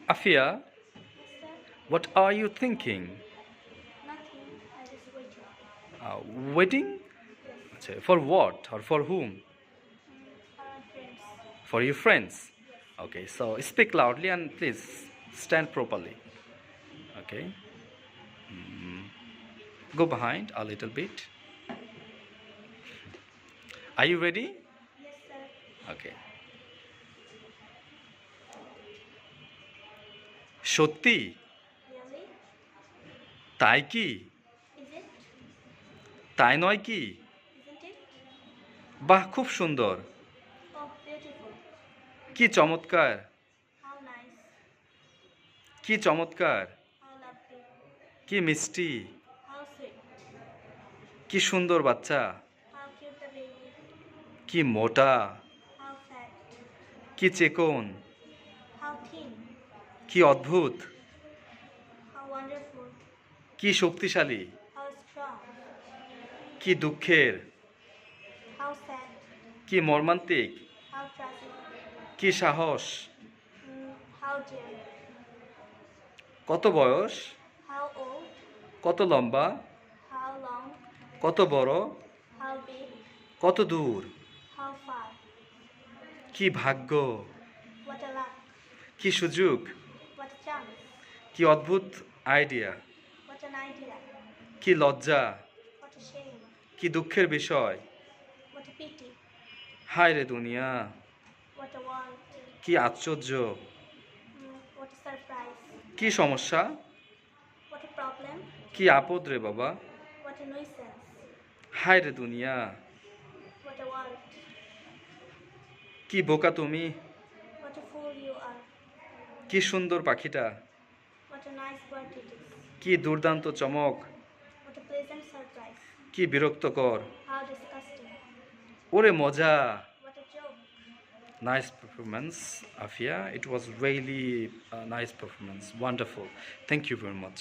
Afia, Yes, sir. what are you thinking? Nothing. I just waiting. Waiting? Yes. Achha, for what or for whom? For my friends. For your friends. Yes. Okay, so speak loudly and please stand properly. Okay, go behind a little bit. Are you ready? Yes, sir. Okay. সত্যি? Really? তাই কি? Is it? তাই নয় কি? Isn't it? বাহ, খুব সুন্দর। Oh, beautiful. কি চমৎকার! How nice. কি চমৎকার! How lovely. কি মিষ্টি! How sweet. কি সুন্দর বাচ্চা! How cute the baby. কি মোটা! How fat. কি চিকন! How thin. কি অদ্ভুত! How wonderful. কি শক্তিশালী! How strong. কি দুঃখের! How sad. কি মর্মান্তিক! How tragic. কি সাহস! How dear. কত বয়স! How old. কত লম্বা! How long. কত বড়! How big. কত দূর! How far. কি ভাগ্য! What a luck. কি সুযোগ! What a chance. কি অদ্ভুত আইডিয়া! What an idea. কি লজ্জা! What a shame. কি দুঃখের বিষয়! What a pity. হায় রে দুনিয়া! What a world. কি আশ্চর্য! What a surprise. কি সমস্যা! What a problem. কি আপদ রে বাবা! What a nuisance. হায় রে দুনিয়া! What a world. কি বোকা তুমি! What a fool you are. কি সুন্দর পাখিটা! What a nice bird it is. কি দুর্দান্ত চমক! What a pleasant surprise. কি বিরক্তকর! How disgusting. ওরে মজা! What a joke. Nice performance, Afia. It was really a nice performance. Wonderful. Thank you very much.